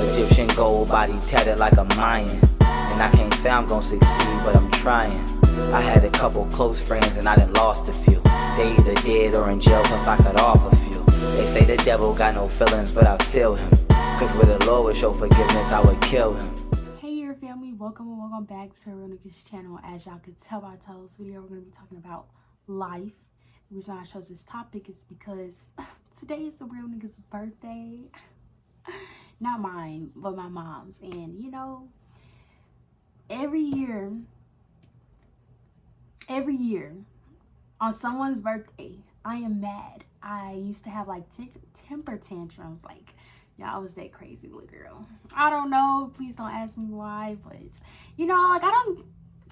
Egyptian gold body tatted like a Mayan. And I can't say I'm gonna succeed, but I'm trying. I had a couple close friends and I done lost a few. They either dead or in jail cause I cut off a few. They say the devil got no feelings, but I feel him. Cause with the Lord would show forgiveness, I would kill him. Hey your family, welcome back to Real Niggas channel. As y'all could tell by the title of this video, we're going to be talking about life. The reason I chose this topic is because today is the Real Niggas birthday. Not mine, but my mom's. And you know, every year on someone's birthday, I am mad. I used to have like temper tantrums. Like, yeah, I was that crazy little girl. I don't know. Please don't ask me why. But you know, like I don't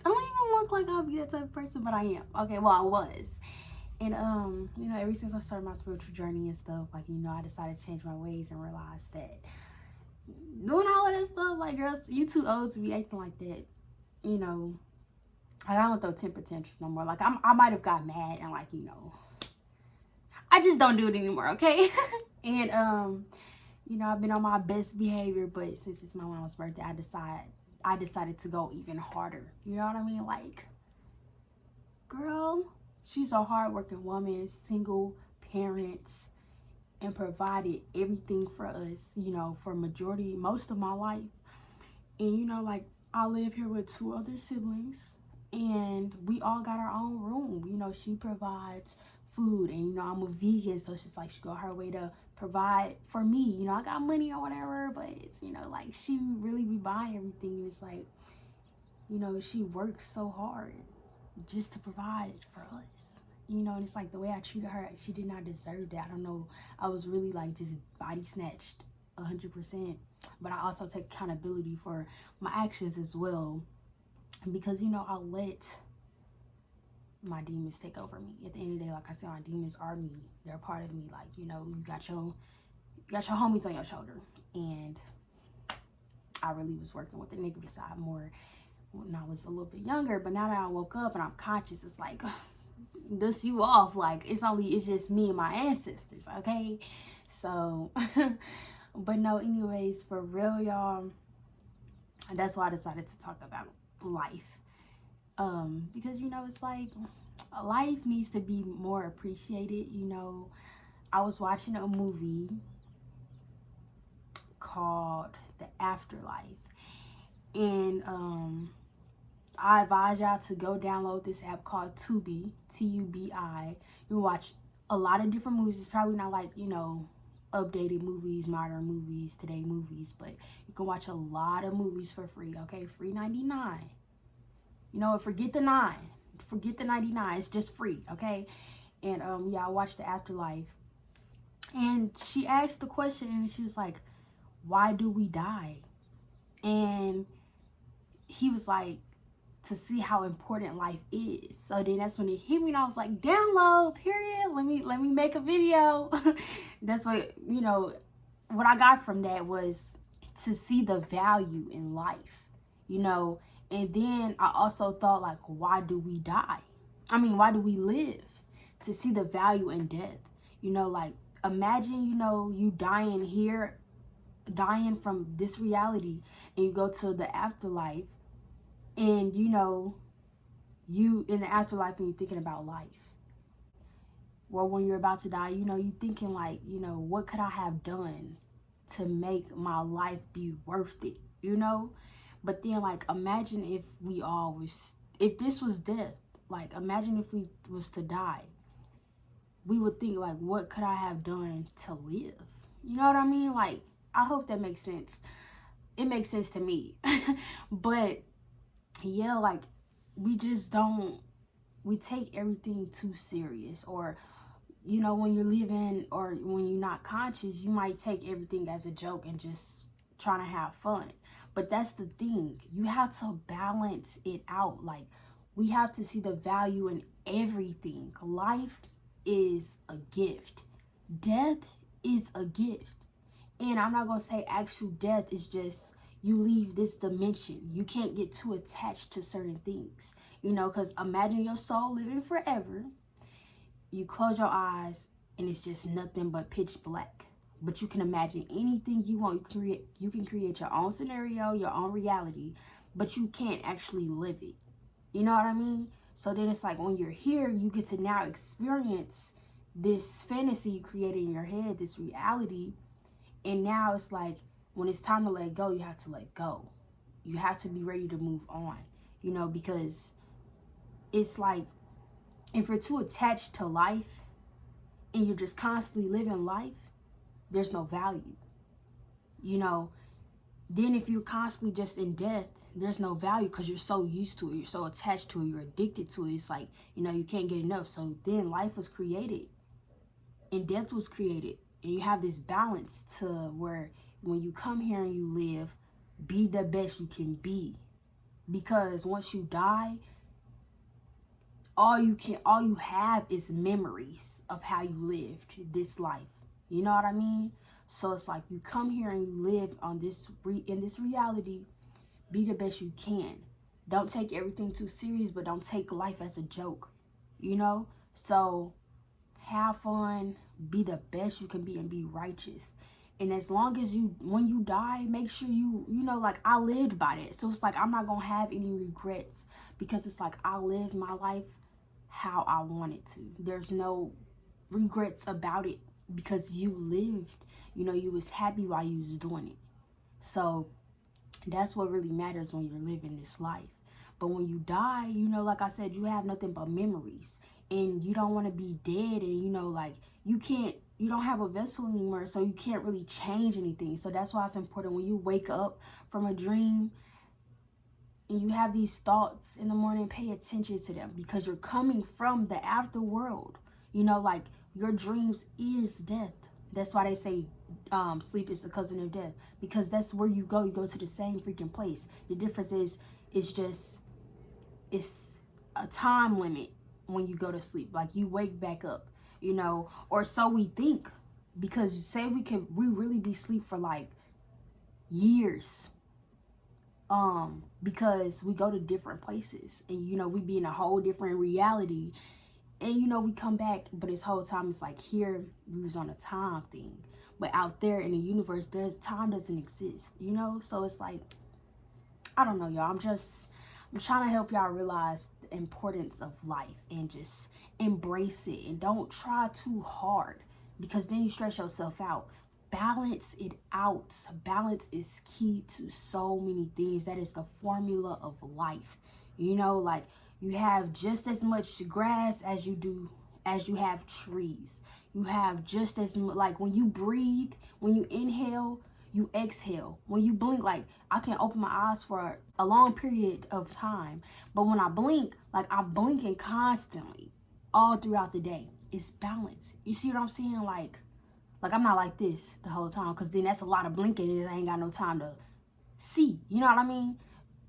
even look like I'll be that type of person, but I am. Okay, well I was. And you know, ever since I started my spiritual journey and stuff, like, you know, I decided to change my ways and realize that doing all of that stuff, like, girls, you too old to be acting like that. You know, like, I don't throw temper tantrums no more. Like, I might have got mad and, like, you know, I just don't do it anymore, okay? And you know, I've been on my best behavior, but since it's my mom's birthday, I decided to go even harder. You know what I mean? Like, girl, she's a hardworking woman, single parents, and provided everything for us, you know, for most of my life. And, you know, like, I live here with 2 other siblings, and we all got our own room. You know, she provides food, and, you know, I'm a vegan, so it's just like she go her way to provide for me. You know, I got money or whatever, but it's, you know, like, she really be buying everything. It's like, you know, she works so hard just to provide for us. You know, and it's like the way I treated her, she did not deserve that. I don't know. I was really like just body snatched 100%. But I also take accountability for my actions as well. Because, you know, I let my demons take over me. At the end of the day, like I said, my demons are me. They're a part of me. Like, you know, you got your homies on your shoulder. And I really was working with the negative side more when I was a little bit younger. But now that I woke up and I'm conscious, it's like, dust you off. Like, it's just me and my ancestors, okay? So, but no, anyways, for real, y'all, that's why I decided to talk about life. Because, you know, it's like life needs to be more appreciated. You know, I was watching a movie called The Afterlife, and I advise y'all to go download this app called Tubi, Tubi. You watch a lot of different movies. It's probably not like, you know, updated movies, modern movies, today movies, but you can watch a lot of movies for free, okay? Free 99. You know, forget the 9. Forget the 99. It's just free, okay? And yeah, I watched The Afterlife. And she asked the question, and she was like, why do we die? And he was like, to see how important life is. So then that's when it hit me, and I was like, download, period. Let me make a video. That's what, you know, what I got from that was to see the value in life, you know. And then I also thought, like, why do we die? I mean, why do we live? To see the value in death. You know, like, imagine, you know, you dying here, dying from this reality, and you go to the afterlife, and, you know, you in the afterlife and you're thinking about life. Well, when you're about to die, you know, you thinking like, you know, what could I have done to make my life be worth it, you know? But then, like, imagine if if this was death, like, imagine if we was to die. We would think, like, what could I have done to live? You know what I mean? Like, I hope that makes sense. It makes sense to me. But yeah, like, we take everything too serious. Or, you know, when you're living or when you're not conscious, you might take everything as a joke and just trying to have fun. But that's the thing. You have to balance it out. Like, we have to see the value in everything. Life is a gift. Death is a gift. And I'm not going to say actual death is just you leave this dimension. You can't get too attached to certain things, you know, because imagine your soul living forever. You close your eyes and it's just nothing but pitch black. But you can imagine anything you want. You can create your own scenario, your own reality, but you can't actually live it. You know what I mean? So then it's like when you're here, you get to now experience this fantasy you created in your head, this reality. And now it's like when it's time to let go, you have to let go. You have to be ready to move on, you know, because it's like if you're too attached to life and you're just constantly living life, there's no value. You know, then if you're constantly just in death, there's no value because you're so used to it. You're so attached to it. You're addicted to it. It's like, you know, you can't get enough. So then life was created and death was created. And you have this balance to where when you come here and you live, be the best you can be. Because once you die, all you have is memories of how you lived this life. You know what I mean? So it's like you come here and you live on in this reality. Be the best you can. Don't take everything too serious, but don't take life as a joke. You know? So have fun, be the best you can be, and be righteous. And as long as when you die, make sure you know, like I lived by that. So it's like I'm not gonna have any regrets because it's like I lived my life how I wanted to. There's no regrets about it because you lived, you know, you was happy while you was doing it. So that's what really matters when you're living this life. But when you die, you know, like I said, you have nothing but memories. And you don't want to be dead. And, you know, like you don't have a vessel anymore. So you can't really change anything. So that's why it's important when you wake up from a dream and you have these thoughts in the morning, pay attention to them because you're coming from the afterworld. You know, like your dreams is death. That's why they say sleep is the cousin of death, because that's where you go to the same freaking place. The difference is it's a time limit when you go to sleep. Like you wake back up, you know, or so we think, because say we really be asleep for like years, because we go to different places and, you know, we be in a whole different reality. And, you know, we come back, but this whole time it's like here we was on a time thing. But out there in the universe, time doesn't exist, you know? So it's like, I don't know, y'all. I'm trying to help y'all realize the importance of life and just embrace it. And don't try too hard because then you stress yourself out. Balance it out. Balance is key to so many things. That is the formula of life. You know, like you have just as much grass as you have trees. You have just as much, like when you breathe, when you inhale, you exhale. When you blink, like I can open my eyes for a long period of time, but when I blink, like I'm blinking constantly all throughout the day. It's balance. You see what I'm saying? Like I'm not like this the whole time, because then that's a lot of blinking and I ain't got no time to see. You know what I mean?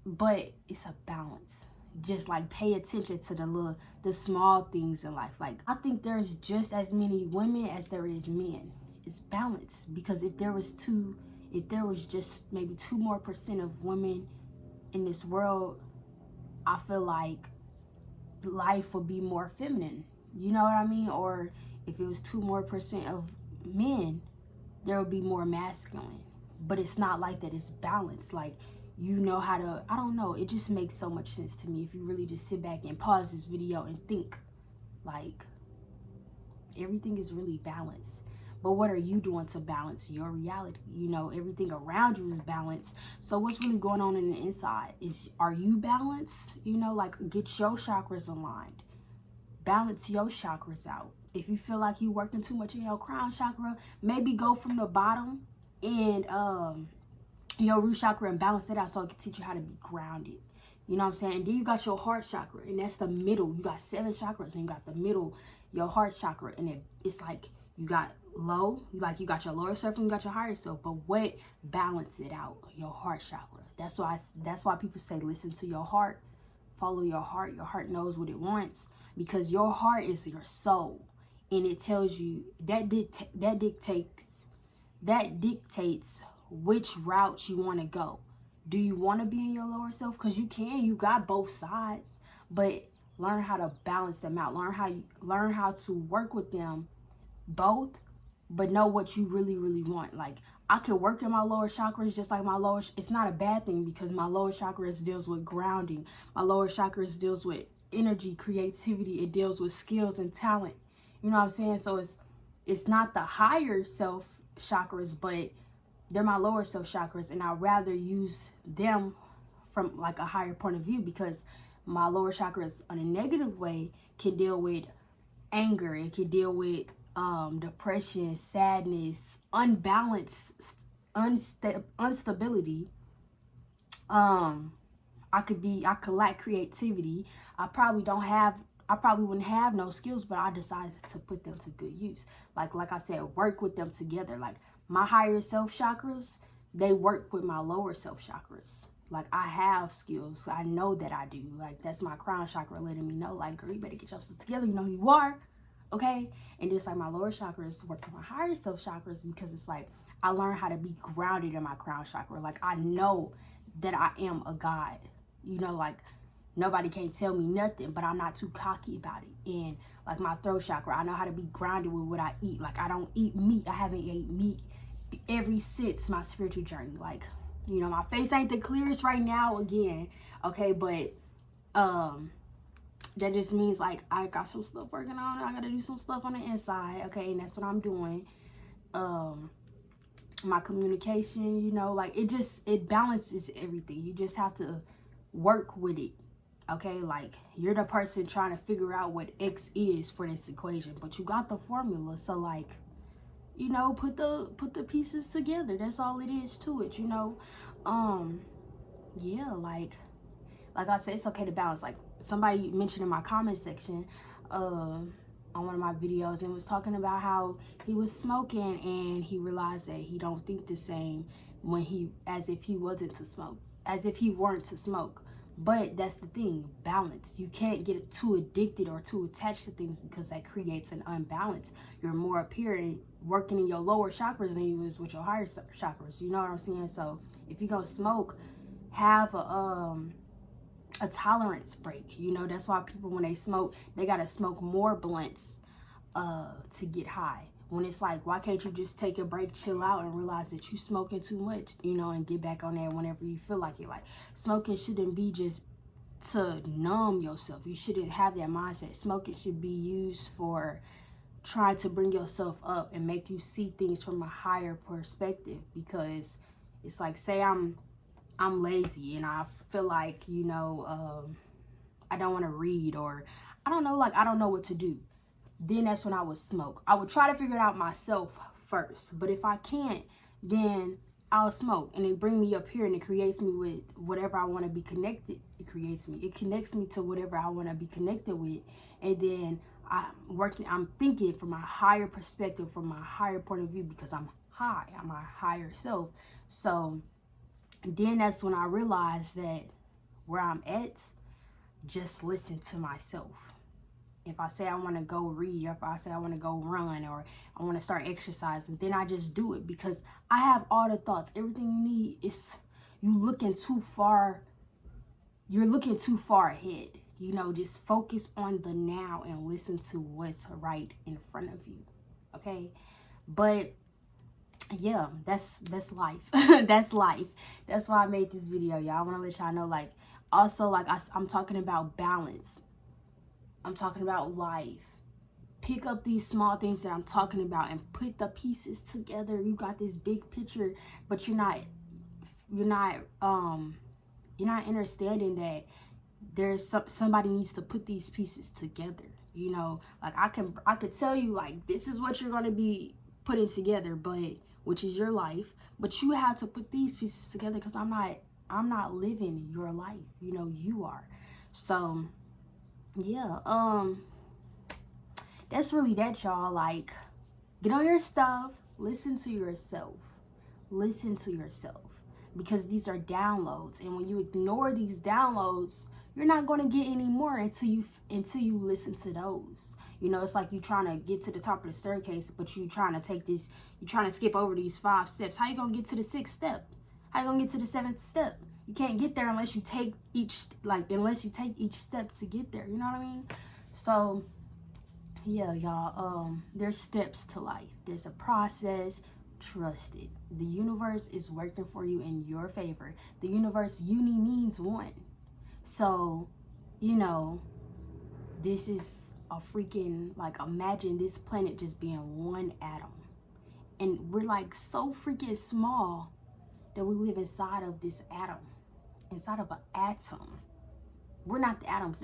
But it's a balance. Just like pay attention to the small things in life. Like I think there's just as many women as there is men. It's balance, because if there was just maybe 2% more of women in this world, I feel like life would be more feminine. You know what I mean? Or if it was 2% more of men, there would be more masculine. But it's not like that. It's balanced. Like, you know how to, I don't know, it just makes so much sense to me if you really just sit back and pause this video and think. Like, everything is really balanced. But what are you doing to balance your reality? You know, everything around you is balanced. So what's really going on in the inside? Are you balanced? You know, like get your chakras aligned. Balance your chakras out. If you feel like you're working too much in your crown chakra, maybe go from the bottom and your root chakra and balance it out so it can teach you how to be grounded. You know what I'm saying? And then you got your heart chakra, and that's the middle. You got 7 chakras, and you got the middle, your heart chakra, and it's like you got low, like you got your lower self and you got your higher self. But what balance it out? Your heart chakra. That's why people say listen to your heart, follow your heart. Your heart knows what it wants, because your heart is your soul, and it tells you that dictates which route you want to go. Do you want to be in your lower self? Because you got both sides, but learn how to balance them out. Learn how to work with them both but know what you really want. Like, I can work in my lower chakras just like my lower, it's not a bad thing, because my lower chakras deals with grounding. My lower chakras deals with energy, creativity. It deals with skills and talent. You know what I'm saying? So it's not the higher self chakras, but they're my lower self chakras, and I'd rather use them from like a higher point of view, because my lower chakras in a negative way can deal with anger. It can deal with depression, sadness, instability. I could lack creativity. I probably wouldn't have no skills, but I decided to put them to good use. Like I said, work with them together. Like, my higher self chakras, they work with my lower self chakras. Like, I have skills. I know that I do. Like, that's my crown chakra letting me know, like, girl, you better get yourself together. You know who you are. Okay? And just like my lower chakras work with my higher self chakras, because it's like I learned how to be grounded in my crown chakra. Like, I know that I am a god. You know, like, nobody can't tell me nothing, but I'm not too cocky about it. And like my throat chakra, I know how to be grounded with what I eat. Like, I don't eat meat. I haven't ate meat ever since my spiritual journey. Like, you know, my face ain't the clearest right now again, okay, but that just means like I got some stuff working on. I gotta do some stuff on the inside, okay, and that's what I'm doing. My communication, you know, like, it balances everything. You just have to work with it, okay? Like, you're the person trying to figure out what X is for this equation, but you got the formula. So, like, you know, put the pieces together. That's all it is to it, you know. Yeah, like I said, it's okay to balance. Like, somebody mentioned in my comment section on one of my videos, and was talking about how he was smoking, and he realized that he don't think the same as if he weren't to smoke. But that's the thing, balance. You can't get too addicted or too attached to things, because that creates an unbalance. You're more apparent working in your lower chakras than you is with your higher chakras. You know what I'm saying? So if you go smoke, have a tolerance break. You know, that's why people, when they smoke, they gotta smoke more blunts to get high. When it's like, why can't you just take a break, chill out, and realize that you smoking too much, you know, and get back on that whenever you feel like it. Like, smoking shouldn't be just to numb yourself. You shouldn't have that mindset. Smoking should be used for trying to bring yourself up and make you see things from a higher perspective. Because it's like, say I'm lazy and I feel like, you know, I don't want to read, or I don't know, like, I don't know what to do. Then that's when I would smoke. I would try to figure it out myself first. But if I can't, then I'll smoke. And it bring me up here, and it creates me with whatever I want to be connected. It connects me to whatever I want to be connected with. And then I'm thinking from a higher perspective, from my higher point of view, because I'm high. I'm my higher self. So then that's when I realized that where I'm at, just listen to myself. If I say I want to go read, or if I say I want to go run, or I want to start exercising, then I just do it, because I have all the thoughts. Everything you need is, you're looking too far ahead. You know, just focus on the now and listen to what's right in front of you. Okay? But yeah, that's life. That's life. That's why I made this video, y'all. I want to let y'all know, like, also, like, I'm talking about balance. I'm talking about life. Pick up these small things that I'm talking about and put the pieces together. You got this big picture, but you're not understanding that there's somebody needs to put these pieces together. You know, like, I could tell you, like, this is what you're going to be putting together, but which is your life, but you have to put these pieces together, because I'm not living your life. You know, you are. So yeah, that's really that, y'all. Like, get on your stuff, listen to yourself, because these are downloads, and when you ignore these downloads, you're not going to get any more until you listen to those. You know, it's like you trying to get to the top of the staircase, but you trying to skip over these 5 steps. How you going to get to the 6th step? How you going to get to the 7th step? You can't get there unless you take each step to get there. You know what I mean? So yeah, y'all, there's steps to life. There's a process. Trust it. The universe is working for you in your favor. The universe, uni means one. So, you know, this is a freaking, like, imagine this planet just being one atom. And we're like so freaking small that we live inside of this atom, inside of an atom. We're not the atoms.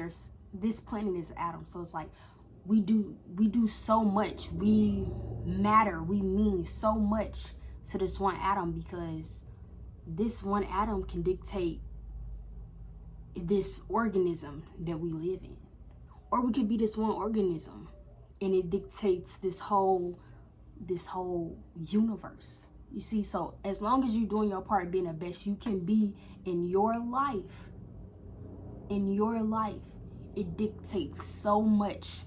This planet is an atom. So it's like we do so much. We matter. We mean so much to this one atom, because this one atom can dictate this organism that we live in. Or we could be this one organism and it dictates this whole universe. You see, so as long as you're doing your part, being the best you can be in your life, it dictates so much.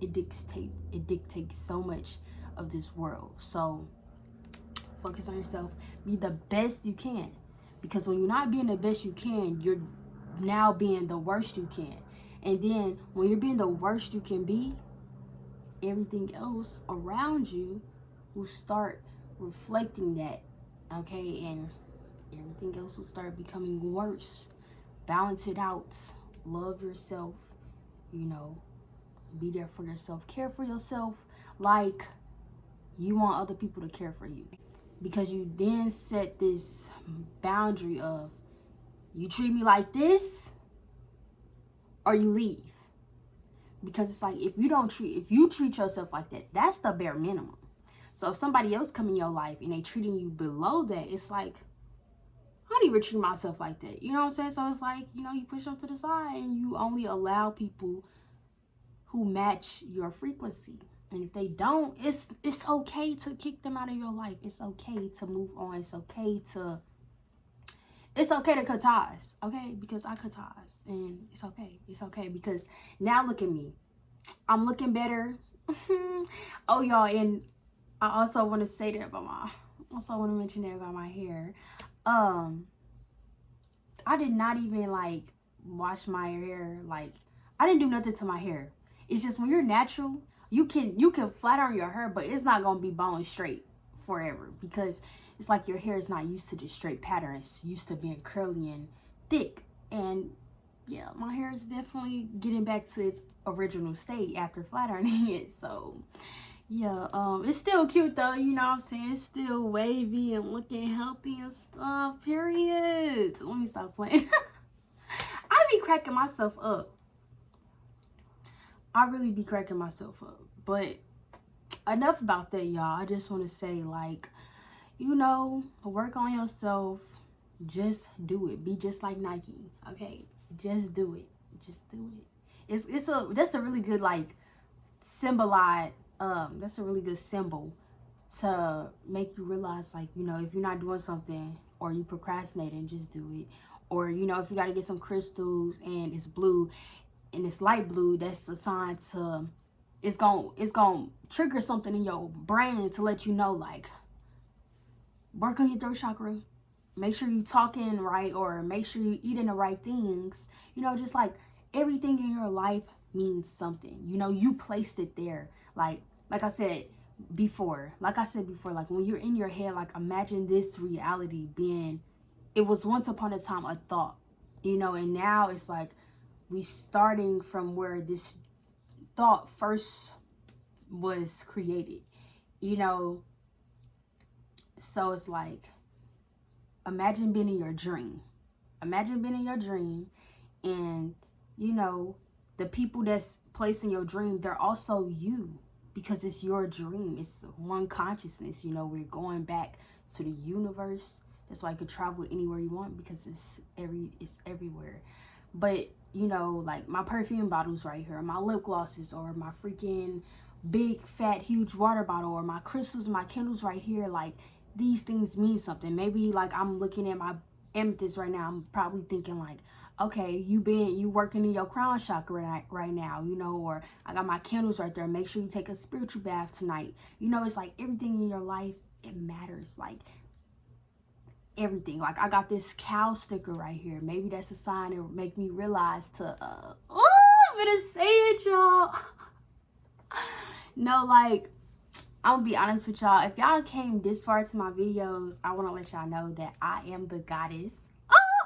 It dictates so much of this world. So focus on yourself. Be the best you can. Because when you're not being the best you can, you're now being the worst you can. And then when you're being the worst you can be, everything else around you will start reflecting that. Okay? And everything else will start becoming worse. Balance it out. Love yourself. You know, be there for yourself. Care for yourself like you want other people to care for you. Because you then set this boundary of, you treat me like this or you leave. Because it's like, if you treat yourself like that, that's the bare minimum. So if somebody else come in your life and they treating you below that, it's like, I don't even treat myself like that. You know what I'm saying? So it's like, you know, you push them to the side and you only allow people who match your frequency. And if they don't, it's okay to kick them out of your life. It's okay to move on. It's okay to cut ties. Okay? Because I cut ties. And it's okay. It's okay. Because now look at me. I'm looking better. Oh, y'all. And I also want to say that about mention that about my hair. I did not even like wash my hair. Like, I didn't do nothing to my hair. It's just when you're natural, you can flat iron your hair, but it's not gonna be bone straight forever, because it's like your hair is not used to just straight patterns. It's used to being curly and thick. And yeah, my hair is definitely getting back to its original state after flat ironing it. So yeah, it's still cute though, you know what I'm saying? It's still wavy and looking healthy and stuff, period. Let me stop playing. I be cracking myself up. I really be cracking myself up. But enough about that, y'all. I just want to say, like, you know, work on yourself. Just do it. Be just like Nike, okay? Just do it. Just do it. That's a really good, like, symbolize. That's a really good symbol to make you realize, like, you know, if you're not doing something or you procrastinating, just do it. Or, you know, if you got to get some crystals and it's blue and it's light blue, that's a sign to, it's gonna trigger something in your brain to let you know, like, work on your throat chakra. Make sure you talking right, or make sure you eating the right things. You know, just like everything in your life means something. You know, you placed it there. Like I said before, like when you're in your head, like, imagine this reality being, it was once upon a time a thought, you know, and now it's like we starting from where this thought first was created, you know. So it's like, imagine being in your dream. Imagine being in your dream, and, you know, the people that's placed in your dream, they're also you, because it's your dream. It's one consciousness, you know. We're going back to the universe. That's why you can travel anywhere you want, because it's everywhere. But, you know, like my perfume bottles right here, my lip glosses, or my freaking big, fat, huge water bottle, or my crystals, my candles right here, like, these things mean something. Maybe, like, I'm looking at my amethyst right now, I'm probably thinking, like, okay, you working in your crown chakra right now, you know. Or I got my candles right there. Make sure you take a spiritual bath tonight. You know, it's like everything in your life, it matters. Like, everything. Like, I got this cow sticker right here. Maybe that's a sign that will make me realize to I'm gonna say it, y'all. No, like, I'm gonna be honest with y'all. If y'all came this far to my videos, I want to let y'all know that I am the goddess.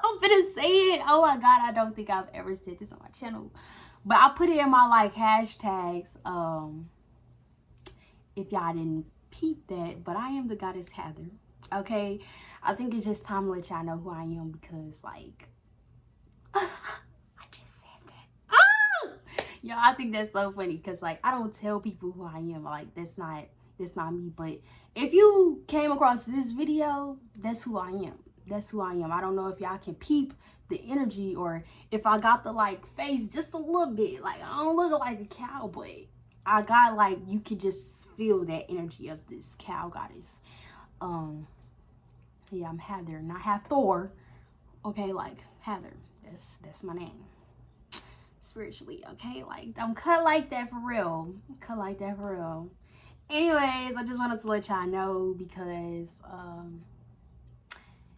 I'm finna say it. Oh my god, I don't think I've ever said this on my channel, but I put it in my like hashtags. If y'all didn't peep that, but I am the goddess Heather. Okay, I think it's just time to let y'all know who I am, because like I just said that. Yo, I think that's so funny, because like I don't tell people who I am. Like that's not me. But if you came across this video, that's who I am. That's who I am. I don't know if y'all can peep the energy, or if I got the like face just a little bit. Like I don't look like a cow, but I got like, you could just feel that energy of this cow goddess. Yeah, I'm Heather, not Hathor. Okay, like Heather. That's my name. Spiritually, okay? Like, don't cut like that for real. Cut like that for real. Anyways, I just wanted to let y'all know, because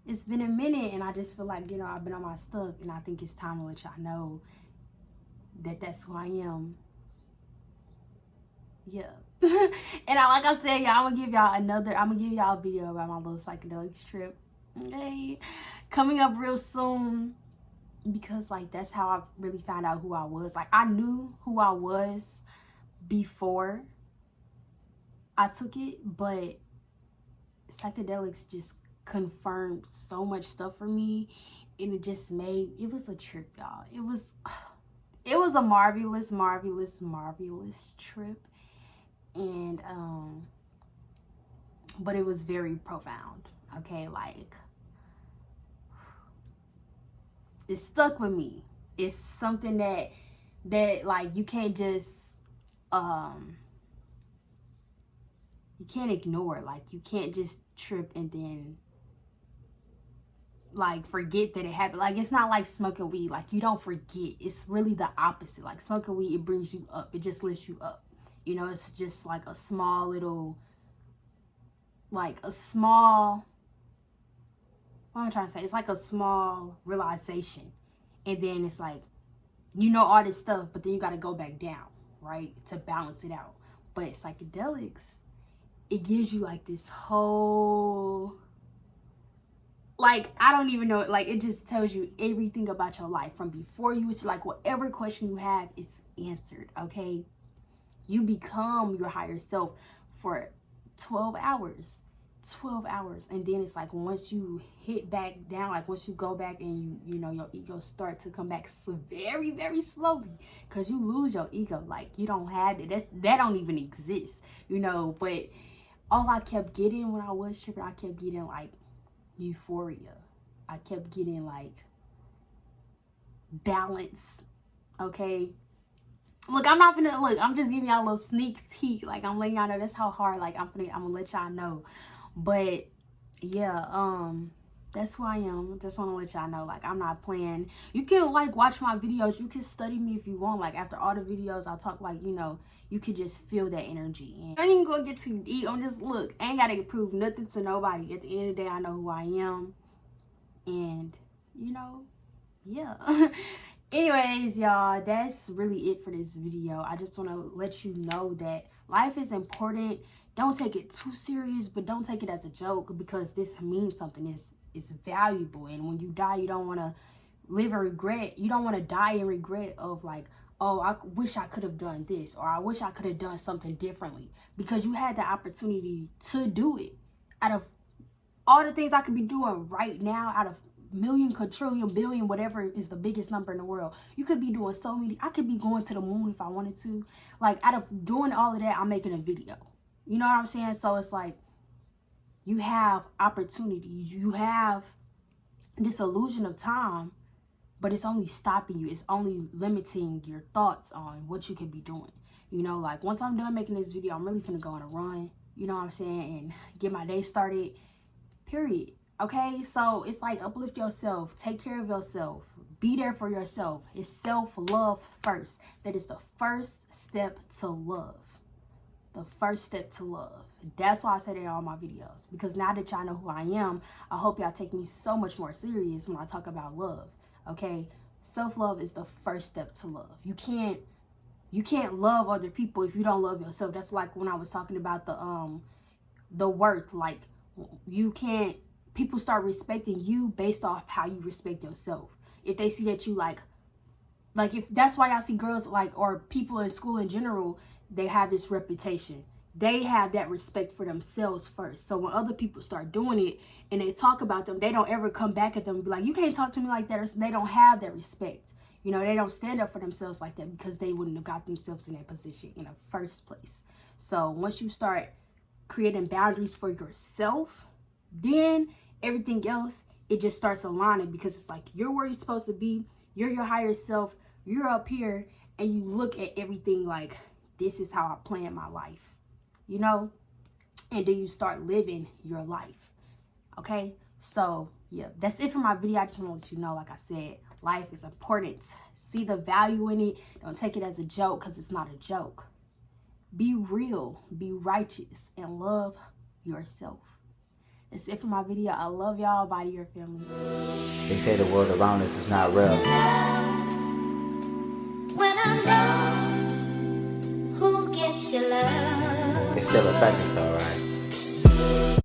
it's been a minute, and I just feel like, you know, I've been on my stuff, and I think it's time to let y'all know that that's who I am. Yeah. And like I said, y'all, I'm gonna give y'all a video about my little psychedelics trip. Okay, coming up real soon, because like that's how I really found out who I was. Like I knew who I was before I took it, but psychedelics just confirmed so much stuff for me, and it just made, it was a trip, y'all. It was a marvelous trip. And but it was very profound. Okay, like it stuck with me. It's something that like you can't just you can't ignore. Like you can't just trip and then like forget that it happened. Like it's not like smoking weed. Like you don't forget. It's really the opposite. Like smoking weed, it brings you up. It just lifts you up. You know, it's just like a small little, like a small, what am I trying to say? It's like a small realization. And then it's like, you know all this stuff, but then you got to go back down, right? To balance it out. But psychedelics, it gives you like this whole, like, I don't even know, like it just tells you everything about your life from before you, it's like whatever question you have, it's answered, okay? You become your higher self for 12 hours. 12 hours. And then it's like once you hit back down, like once you go back and you know your ego start to come back very, very slowly, because you lose your ego. Like you don't have it. That don't even exist, you know. But all I kept getting when I was tripping, I kept getting like euphoria. I kept getting like balance. Okay. Look, I'm not gonna look. I'm just giving y'all a little sneak peek. Like I'm letting y'all know that's how hard. Like I'm gonna let y'all know. But yeah, that's who I am. Just want to let y'all know. Like I'm not playing. You can like watch my videos. You can study me if you want. Like after all the videos, I talk like, you know, you could just feel that energy. And I ain't even gonna get too deep. I'm just look. I ain't gotta prove nothing to nobody. At the end of the day, I know who I am. And you know, yeah. Anyways, y'all, that's really it for this video. I just want to let you know that life is important. Don't take it too serious, but don't take it as a joke, because this means something. It's valuable. And when you die, you don't want to live in regret. You don't want to die in regret of like, oh, I wish I could have done this, or I wish I could have done something differently, because you had the opportunity to do it. Out of all the things I could be doing right now, out of million, quadrillion, billion, whatever is the biggest number in the world, you could be doing so many. I could be going to the moon if I wanted to. Like out of doing all of that, I'm making a video. You know what I'm saying? So it's like you have opportunities. You have this illusion of time, but it's only stopping you. It's only limiting your thoughts on what you could be doing. You know, like once I'm done making this video, I'm really finna go on a run. You know what I'm saying? And get my day started, period. Okay, so it's like uplift yourself, take care of yourself, be there for yourself. It's self-love first. That is the first step to love. The first step to love. That's why I said it in all my videos, because now that y'all know who I am, I hope y'all take me so much more serious when I talk about love. Okay, self-love is the first step to love. You You can't love other people if you don't love yourself. That's like when I was talking about the worth. Like, you can't, people start respecting you based off how you respect yourself. If they see that you like if that's why I see girls like, or people in school in general, they have this reputation. They have that respect for themselves first. So when other people start doing it and they talk about them, they don't ever come back at them and be like, you can't talk to me like that. Or they don't have that respect. You know, they don't stand up for themselves like that because they wouldn't have got themselves in that position in the first place. So once you start creating boundaries for yourself, then everything else, it just starts aligning, because it's like you're where you're supposed to be. You're your higher self. You're up here, and you look at everything like, this is how I plan my life, you know? And then you start living your life, okay? So, yeah, that's it for my video. I just want to let you know, like I said, life is important. See the value in it. Don't take it as a joke, because it's not a joke. Be real, be righteous, and love yourself. That's it for my video. I love y'all. Bye to your family. They say the world around us is not real. When I'm gone, who gets your love? It still affects us though, right?